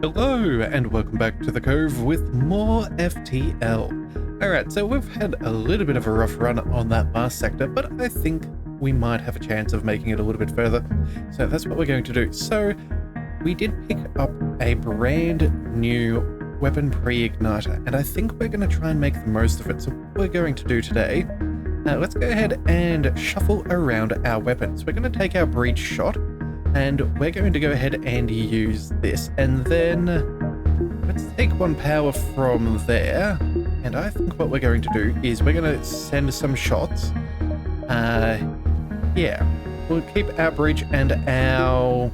Hello and welcome back to the Cove with more FTL. Alright, so we've had a little bit of a rough run on that Mars sector, but I think we might have a chance of making it a little bit further. So that's what we're going to do. So we did pick up a brand new weapon pre-igniter, and I think we're going to try and make the most of it. So what we're going to do today, let's go ahead and shuffle around our weapons. We're going to take our breach shot, and we're going to go ahead and use this, and then let's take one power from there. And I think what we're going to do is we're going to send some shots. Yeah, we'll keep our breach and our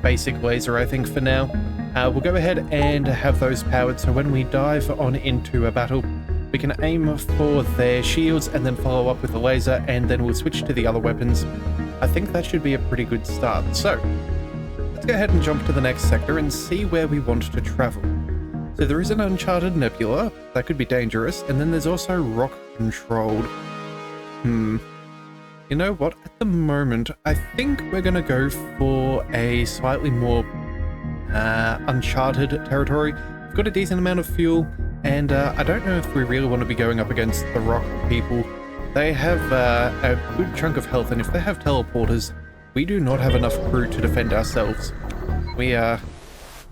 basic laser, I think, for now. We'll go ahead and have those powered, so when we dive on into a battle, we can aim for their shields and then follow up with the laser, and then we'll switch to the other weapons. I think that should be a pretty good start. So let's go ahead and jump to the next sector and see where we want to travel. So there is an uncharted nebula. That could be dangerous. And then there's also rock controlled. You know what? At the moment, I think we're going to go for a slightly more uncharted territory. We've got a decent amount of fuel, and I don't know if we really want to be going up against the rock people. They have a good chunk of health, and if they have teleporters, we do not have enough crew to defend ourselves. We are,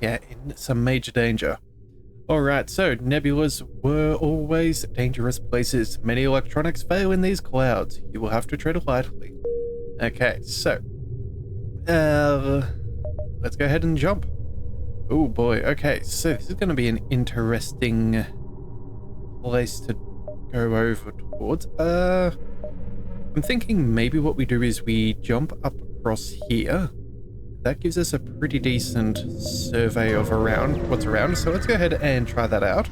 in some major danger. Alright, so nebulas were always dangerous places. Many electronics fail in these clouds. You will have to tread lightly. Okay, so let's go ahead and jump. Oh boy, okay, so this is going to be an interesting place to go over towards. I'm thinking maybe what we do is we jump up across here. That gives us a pretty decent survey of what's around, so let's go ahead and try that out.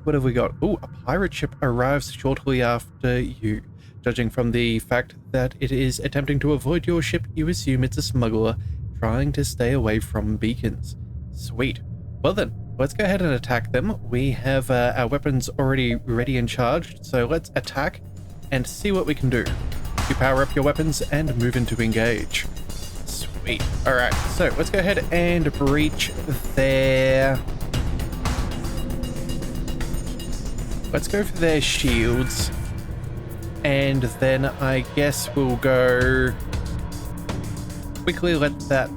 What have we got? Oh, a pirate ship arrives shortly after you. Judging from the fact that it is attempting to avoid your ship, you assume it's a smuggler trying to stay away from beacons. Sweet. Well then, let's go ahead and attack them. We have our weapons already ready and charged, so let's attack and see what we can do. You power up your weapons and move into engage. Sweet. Alright, so let's go ahead and breach their... Let's go for their shields. And then I guess we'll go... quickly let that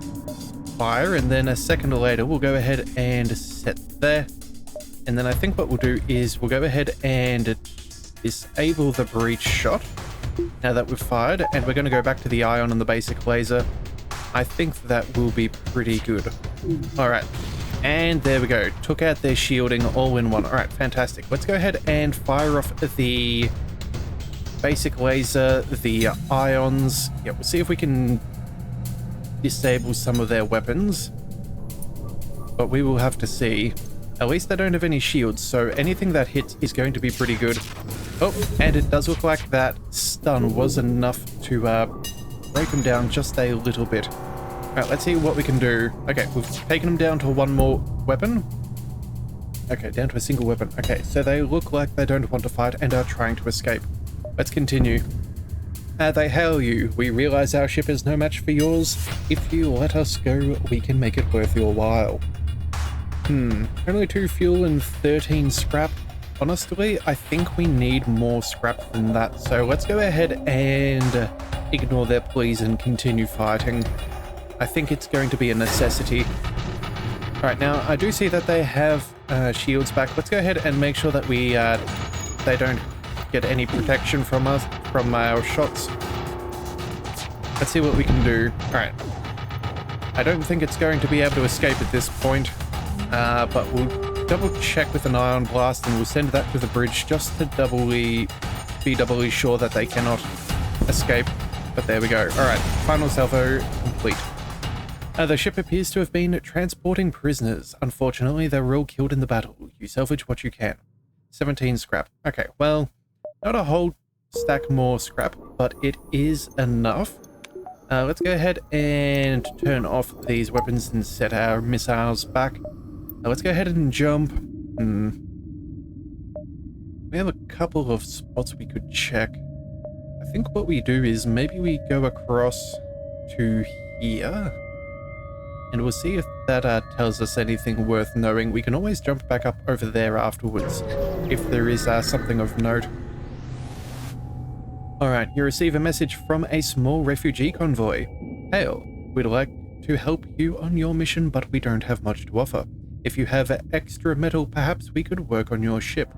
fire, and then a second later we'll go ahead and set there. And then I think what we'll do is we'll go ahead and disable the breach shot now that we've fired, and we're going to go back to the ion and the basic laser. I think that will be pretty good. Alright, and there we go. Took out their shielding all in one. Alright, fantastic. Let's go ahead and fire off the basic laser, the ions. Yeah, we'll see if we can disable some of their weapons, but we will have to see. At least they don't have any shields, so anything that hits is going to be pretty good. Oh, and it does look like that stun was enough to break them down just a little bit. Alright, let's see what we can do. Okay, we've taken them down to one more weapon. Okay, down to a single weapon. Okay, so they look like they don't want to fight and are trying to escape. Let's continue. They hail you. We realize our ship is no match for yours. If you let us go, we can make it worth your while. Only 2 fuel and 13 scrap. Honestly, I think we need more scrap than that. So let's go ahead and ignore their pleas and continue fighting. I think it's going to be a necessity. Alright, now I do see that they have shields back. Let's go ahead and make sure that we they don't get any protection from us, from our shots. Let's see what we can do. Alright. I don't think it's going to be able to escape at this point, but we'll double check with an ion blast, and we'll send that to the bridge just to be doubly sure that they cannot escape. But there we go. Alright, final salvo complete. The ship appears to have been transporting prisoners. Unfortunately, they were all killed in the battle. You salvage what you can. 17 scrap. Okay, well, not a whole stack more scrap, but it is enough. Let's go ahead and turn off these weapons and set our missiles back. Let's go ahead and jump. We have a couple of spots we could check. I think what we do is maybe we go across to here. And we'll see if that tells us anything worth knowing. We can always jump back up over there afterwards if there is something of note. Alright, you receive a message from a small refugee convoy. Hail, we'd like to help you on your mission, but we don't have much to offer. If you have extra metal, perhaps we could work on your ship.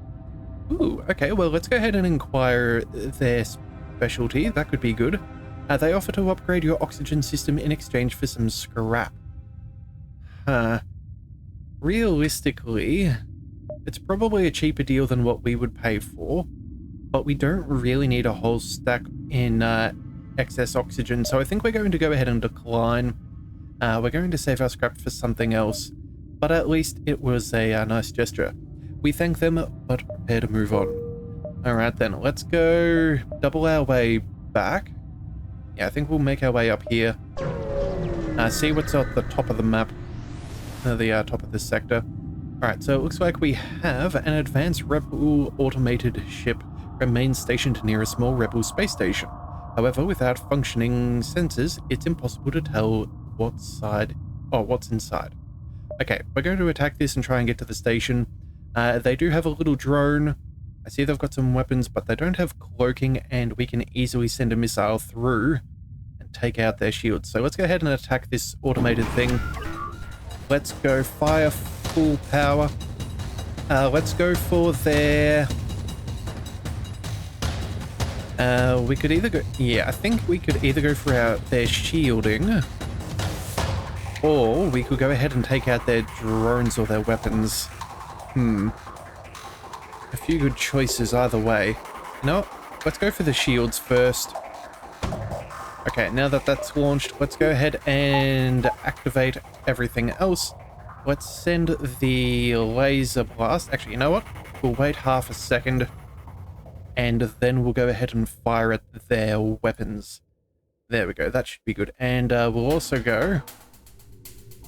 Ooh, okay, well, let's go ahead and inquire their specialty. That could be good. They offer to upgrade your oxygen system in exchange for some scrap. Realistically, it's probably a cheaper deal than what we would pay for, but we don't really need a whole stack in excess oxygen, so I think we're going to go ahead and decline. We're going to save our scrap for something else, but at least it was a nice gesture. We thank them, but prepare to move on. Alright then, let's go double our way back. Yeah, I think we'll make our way up here. See what's at the top of the map. The top of this sector. Alright, so it looks like we have an advanced rebel automated ship remains stationed near a small rebel space station. However, without functioning sensors, it's impossible to tell what's inside. Okay, we're going to attack this and try and get to the station. They do have a little drone. I see they've got some weapons, but they don't have cloaking, and we can easily send a missile through and take out their shields. So let's go ahead and attack this automated thing. Let's go fire full power. Let's go for their... we could either go... Yeah, I think we could either go for their shielding, or we could go ahead and take out their drones or their weapons. A few good choices either way. No, let's go for the shields first. Okay, now that that's launched, let's go ahead and activate everything else. Let's send the laser blast. Actually, you know what? We'll wait half a second, and then we'll go ahead and fire at their weapons. There we go, that should be good. And we'll also go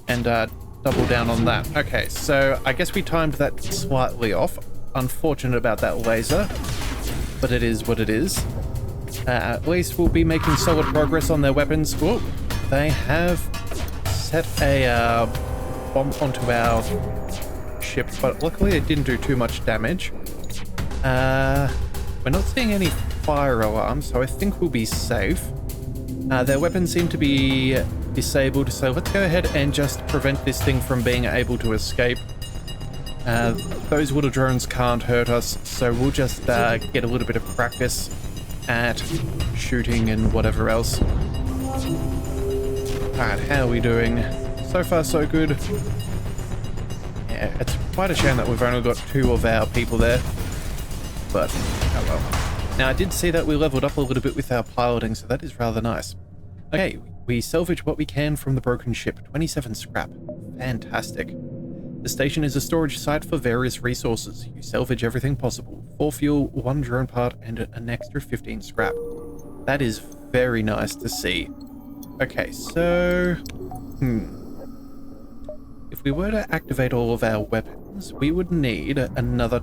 and double down on that. Okay, so I guess we timed that slightly off. Unfortunate about that laser, but it is what it is. At least we'll be making solid progress on their weapons. Whoa, they have set a bomb onto our ship, but luckily it didn't do too much damage. We're not seeing any fire alarms, so I think we'll be safe. Their weapons seem to be disabled, so let's go ahead and just prevent this thing from being able to escape. Those little drones can't hurt us, so we'll just get a little bit of practice at shooting and whatever else. Alright, how are we doing? So far so good. Yeah, it's quite a shame that we've only got 2 of our people there, but oh well. Now I did see that we leveled up a little bit with our piloting, so that is rather nice. Okay, we salvage what we can from the broken ship. 27 scrap. Fantastic. The station is a storage site for various resources. You salvage everything possible. 4 fuel, 1 drone part, and an extra 15 scrap. That is very nice to see. Okay, so... If we were to activate all of our weapons, we would need another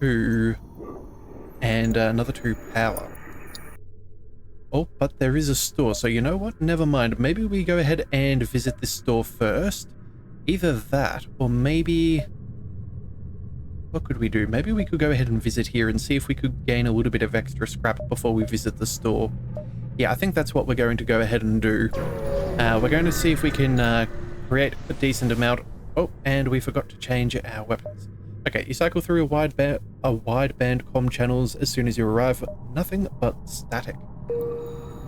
2 and another 2 power. Oh, but there is a store, so you know what? Never mind. Maybe we go ahead and visit this store first. Either that, or maybe... What could we do? Maybe we could go ahead and visit here and see if we could gain a little bit of extra scrap before we visit the store. Yeah, I think that's what we're going to go ahead and do. We're going to see if we can create a decent amount. Oh, and we forgot to change our weapons. Okay, you cycle through a wide band comm channels as soon as you arrive. Nothing but static.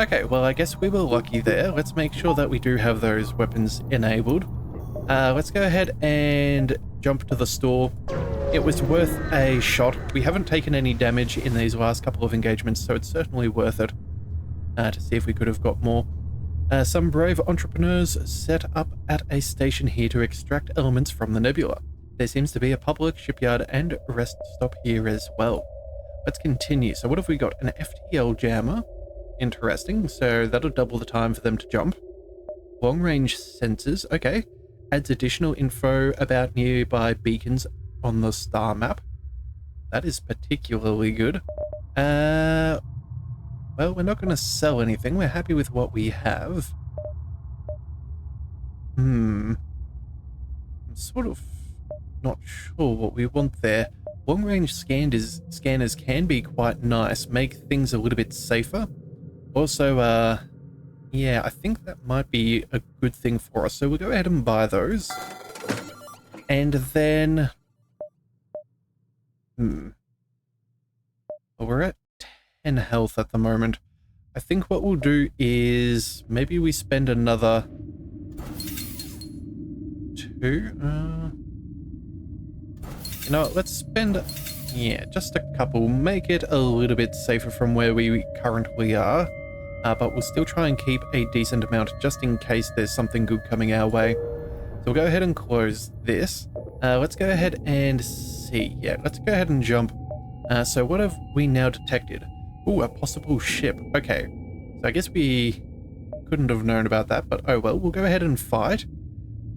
Okay, well, I guess we were lucky there. Let's make sure that we do have those weapons enabled. Let's go ahead and jump to the store. It was worth a shot. We haven't taken any damage in these last couple of engagements, so it's certainly worth it to see if we could have got more. Some brave entrepreneurs set up at a station here to extract elements from the nebula. There seems to be a public shipyard and rest stop here as well. Let's continue. So what have we got? An FTL jammer. Interesting. So that'll double the time for them to jump. Long-range sensors. Okay. Adds additional info about nearby beacons on the star map. That is particularly good. Well, we're not going to sell anything. We're happy with what we have. I'm sort of not sure what we want there. Long-range scanners can be quite nice, make things a little bit safer. Also, yeah, I think that might be a good thing for us. So we'll go ahead and buy those. And then... Well, we're at 10 health at the moment. I think what we'll do is maybe we spend another 2. You know what, let's spend, yeah, just a couple. Make it a little bit safer from where we currently are. But we'll still try and keep a decent amount just in case there's something good coming our way. So we'll go ahead and close this. Let's go ahead and see. Yeah, let's go ahead and jump. So what have we now detected? Ooh, a possible ship. Okay. So I guess we couldn't have known about that, but oh well. We'll go ahead and fight.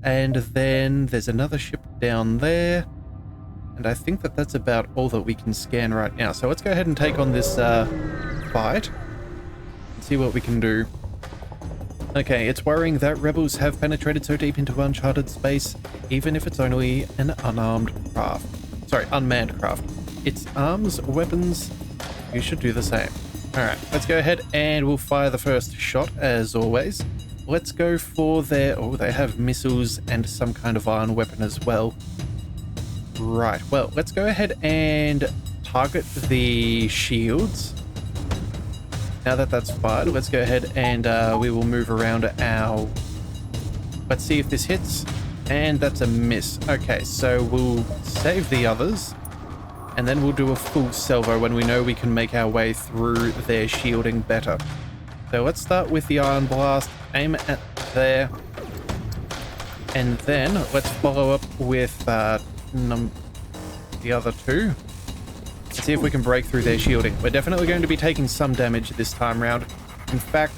And then there's another ship down there. And I think that that's about all that we can scan right now. So let's go ahead and take on this fight. And see what we can do. Okay, it's worrying that rebels have penetrated so deep into uncharted space, even if it's only an unarmed craft. Sorry, unmanned craft. Its arms, weapons, you should do the same. Alright, let's go ahead and we'll fire the first shot, as always. Let's go for their... Oh, they have missiles and some kind of iron weapon as well. Right, well, let's go ahead and target the shields. Now that that's fired, let's go ahead and we will move around our... Let's see if this hits. And that's a miss. Okay, so we'll save the others. And then we'll do a full salvo when we know we can make our way through their shielding better. So let's start with the Iron Blast. Aim at there. And then let's follow up with the other two. See if we can break through their shielding. We're definitely going to be taking some damage this time round. In fact,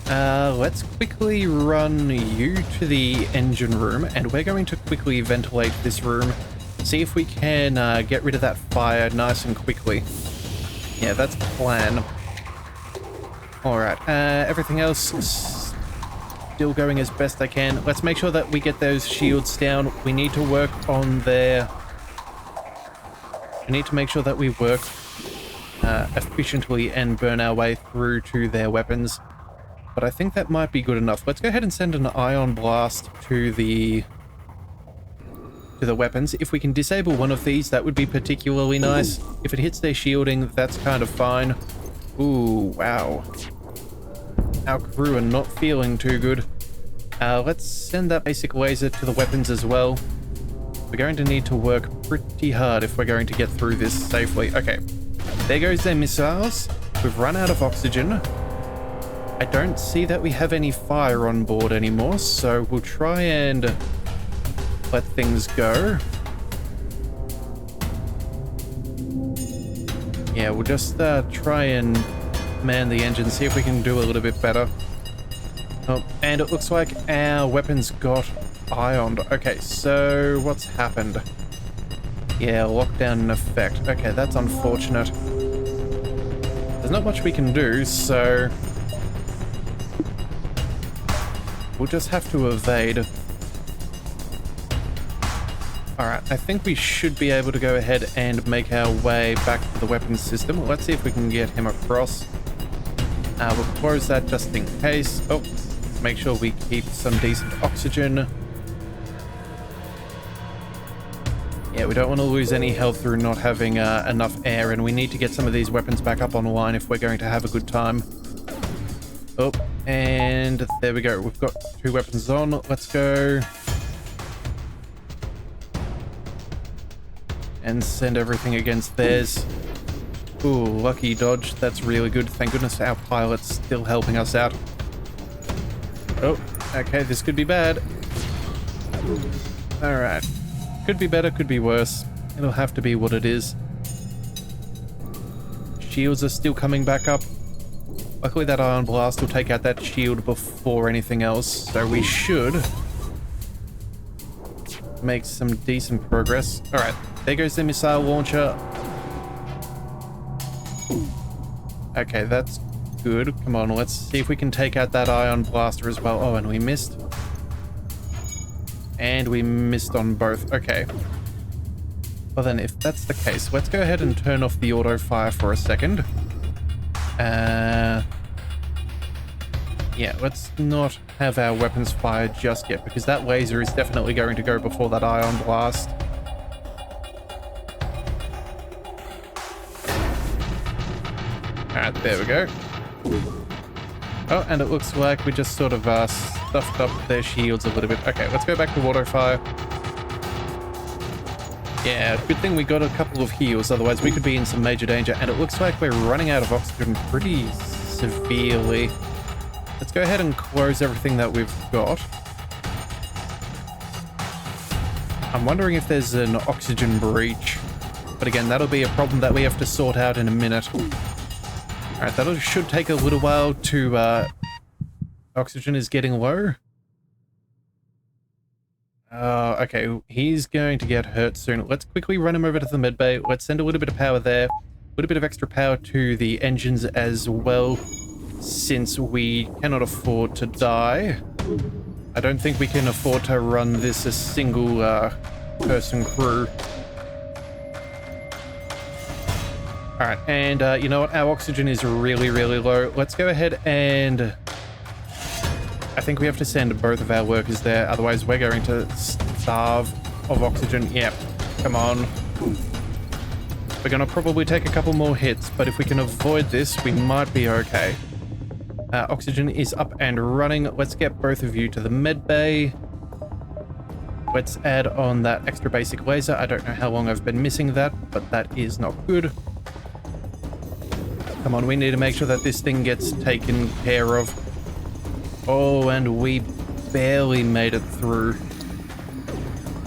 let's quickly run you to the engine room, and we're going to quickly ventilate this room. See if we can get rid of that fire nice and quickly. Yeah, that's the plan. Alright, everything else still going as best I can. Let's make sure that we get those shields down. We need to work on their... We need to make sure that we work efficiently and burn our way through to their weapons. But I think that might be good enough. Let's go ahead and send an ion blast to the weapons. If we can disable one of these, that would be particularly nice. If it hits their shielding, that's kind of fine. Ooh, wow. Our crew are not feeling too good. Let's send that basic laser to the weapons as well. We're going to need to work pretty hard if we're going to get through this safely. Okay, there goes their missiles. We've run out of oxygen. I don't see that we have any fire on board anymore, so we'll try and let things go. Yeah, we'll just try and man the engine, see if we can do a little bit better. Oh, and it looks like our weapons got ioned. Okay, so what's happened? Yeah, lockdown in effect. Okay, that's unfortunate. There's not much we can do, so we'll just have to evade. Alright, I think we should be able to go ahead and make our way back to the weapons system. Let's see if we can get him across. We'll close that just in case. Oh, make sure we keep some decent oxygen. Yeah, we don't want to lose any health through not having enough air, and we need to get some of these weapons back up online if we're going to have a good time. Oh, and there we go. We've got 2 weapons on. Let's go. And send everything against theirs. Ooh, lucky dodge. That's really good. Thank goodness our pilot's still helping us out. Oh, okay, this could be bad. Alright. Could be better, could be worse. It'll have to be what it is. Shields are still coming back up. Luckily that ion blast will take out that shield before anything else, so we should make some decent progress. Alright, there goes the missile launcher. Okay, that's good. Come on, let's see if we can take out that ion blaster as well. Oh, and we missed. And we missed on both. Okay. Well then, if that's the case, let's go ahead and turn off the auto fire for a second. Yeah, let's not have our weapons fired just yet, because that laser is definitely going to go before that ion blast. Alright, there we go. Oh, and it looks like we just sort of stuffed up their shields a little bit. Okay, let's go back to auto fire. Yeah, good thing we got a couple of heals, otherwise we could be in some major danger, and it looks like we're running out of oxygen pretty severely. Let's go ahead and close everything that we've got. I'm wondering if there's an oxygen breach, but again, that'll be a problem that we have to sort out in a minute. Alright, that should take a little while to, oxygen is getting low. Okay, he's going to get hurt soon. Let's quickly run him over to the medbay. Let's send a little bit of power there. A little bit of extra power to the engines as well, since we cannot afford to die. I don't think we can afford to run this a single, person crew. Alright, and you know what? Our oxygen is really, really low. Let's go ahead and... I think we have to send both of our workers there, otherwise we're going to starve of oxygen. Yep, come on. We're going to probably take a couple more hits, but if we can avoid this, we might be okay. Oxygen is up and running. Let's get both of you to the med bay. Let's add on that extra basic laser. I don't know how long I've been missing that, but that is not good. Come on, we need to make sure that this thing gets taken care of. Oh, and we barely made it through.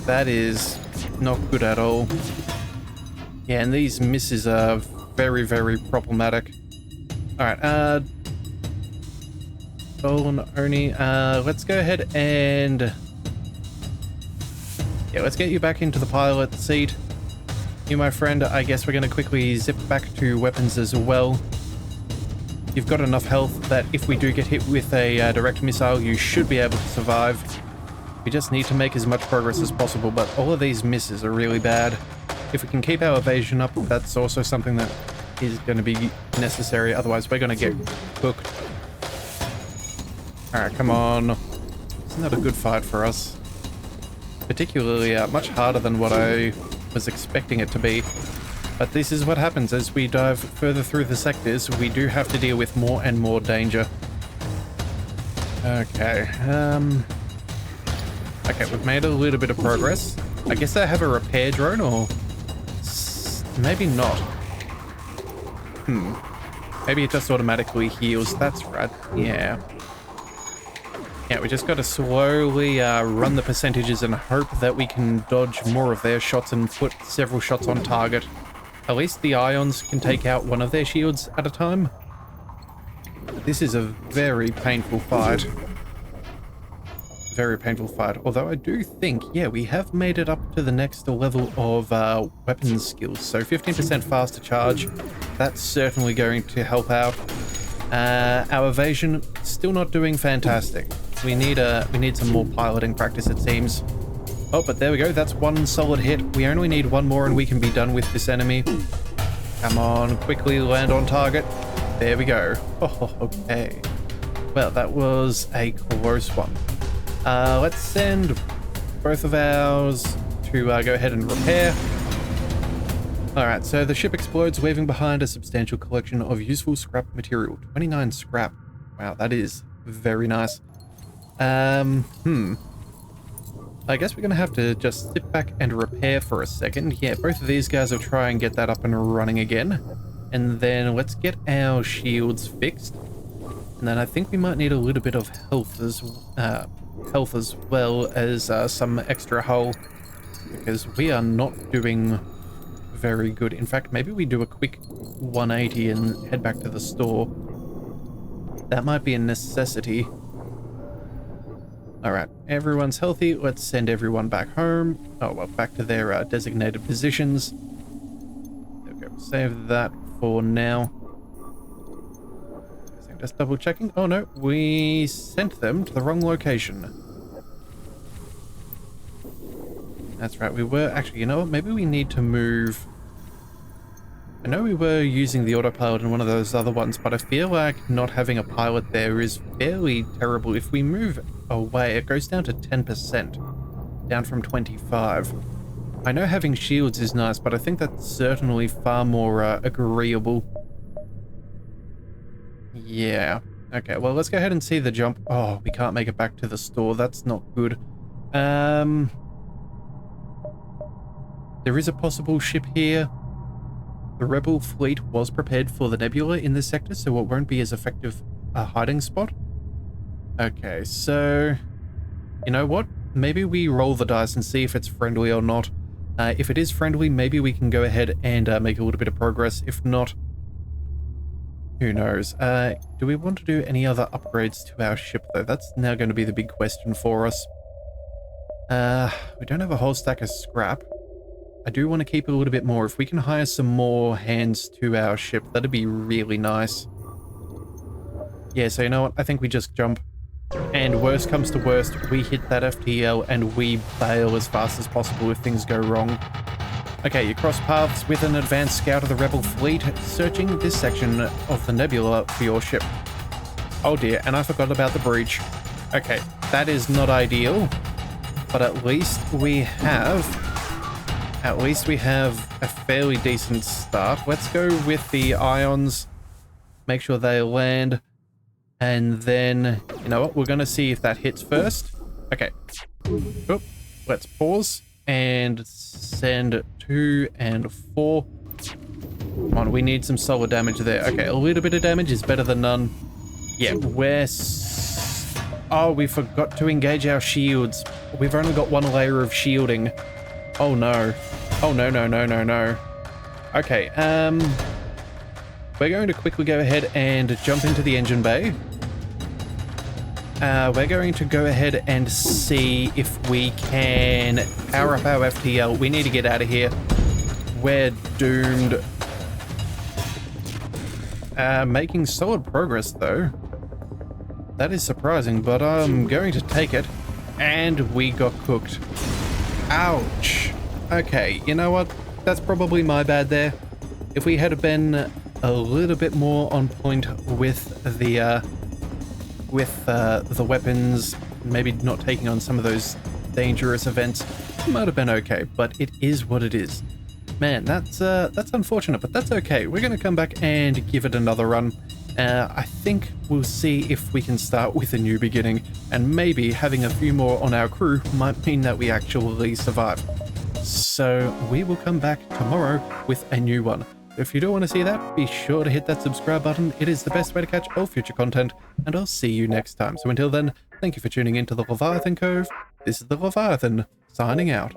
That is not good at all. Yeah, and these misses are very, very problematic. Alright, Oni, let's go ahead and... Yeah, let's get you back into the pilot seat. You, my friend, I guess we're going to quickly zip back to weapons as well. You've got enough health that if we do get hit with a direct missile, you should be able to survive. We just need to make as much progress as possible, but all of these misses are really bad. If we can keep our evasion up, that's also something that is going to be necessary, otherwise we're going to get cooked. Alright, come on. Isn't that a good fight for us? Particularly much harder than what I was expecting it to be. But this is what happens as we dive further through the sectors. We do have to deal with more and more danger. Okay, okay, we've made a little bit of progress. I guess they have a repair drone, or maybe not. Maybe it just automatically heals. That's right. Yeah. Yeah, we just got to slowly run the percentages and hope that we can dodge more of their shots and put several shots on target. At least the ions can take out one of their shields at a time. This is a very painful fight. Very painful fight. Although I do think, yeah, we have made it up to the next level of weapons skills. So 15% faster charge. That's certainly going to help out. Our evasion, still not doing fantastic. We need some more piloting practice, it seems. Oh, but there we go. That's one solid hit. We only need one more and we can be done with this enemy. Come on, quickly land on target. There we go. Oh, okay. Well, that was a close one. Let's send both of ours to go ahead and repair. Alright, so the ship explodes, leaving behind a substantial collection of useful scrap material. 29 scrap. Wow, that is very nice. I guess we're going to have to just sit back and repair for a second. Yeah, both of these guys will try and get that up and running again. And then let's get our shields fixed. And then I think we might need a little bit of health as well as some extra hull. Because we are not doing very good. In fact, maybe we do a quick 180 and head back to the store. That might be a necessity. Alright, everyone's healthy. Let's send everyone back home. Oh, well, back to their designated positions. There we go. Save that for now. Just double checking. Oh no, we sent them to the wrong location. That's right, we were actually, you know what, maybe we need to move. I know we were using the autopilot in one of those other ones, but I feel like not having a pilot there is fairly terrible. If we move away, it goes down to 10%, down from 25. I know having shields is nice, but I think that's certainly far more agreeable. Yeah. Okay, well, let's go ahead and see the jump. Oh, we can't make it back to the store. That's not good. There is a possible ship here. The Rebel fleet was prepared for the nebula in this sector, so it won't be as effective a hiding spot. Okay, so... You know what? Maybe we roll the dice and see if it's friendly or not. If it is friendly, maybe we can go ahead and make a little bit of progress. If not, who knows? Do we want to do any other upgrades to our ship, though? That's now going to be the big question for us. We don't have a whole stack of scrap. I do want to keep a little bit more. If we can hire some more hands to our ship, that'd be really nice. Yeah, so you know what? I think we just jump. And worst comes to worst, we hit that FTL and we bail as fast as possible if things go wrong. Okay, you cross paths with an advanced scout of the Rebel fleet, searching this section of the nebula for your ship. Oh dear, and I forgot about the breach. Okay, that is not ideal, but at least we have a fairly decent start. Let's go with the ions, make sure they land, and then, you know what, we're going to see if that hits first. Okay. Oop. Let's pause and send 2 and 4. Come on, we need some solid damage there. Okay, a little bit of damage is better than none. Yeah, oh, we forgot to engage our shields. We've only got one layer of shielding. Oh no. Oh no, no, no, no, no. Okay, we're going to quickly go ahead and jump into the engine bay. We're going to go ahead and see if we can power up our FTL. We need to get out of here. We're doomed. Making solid progress, though. That is surprising, but I'm going to take it. And we got cooked. Ouch. Okay, you know what? That's probably my bad there. If we had been a little bit more on point with the weapons, maybe not taking on some of those dangerous events, it might have been okay, but it is what it is. Man, that's unfortunate, but that's okay. We're going to come back and give it another run. I think we'll see if we can start with a new beginning, and maybe having a few more on our crew might mean that we actually survive. So we will come back tomorrow with a new one. If you do want to see that, be sure to hit that subscribe button. It is the best way to catch all future content, and I'll see you next time. So until then, thank you for tuning into the Leviathan Cove. This is the Leviathan, signing out.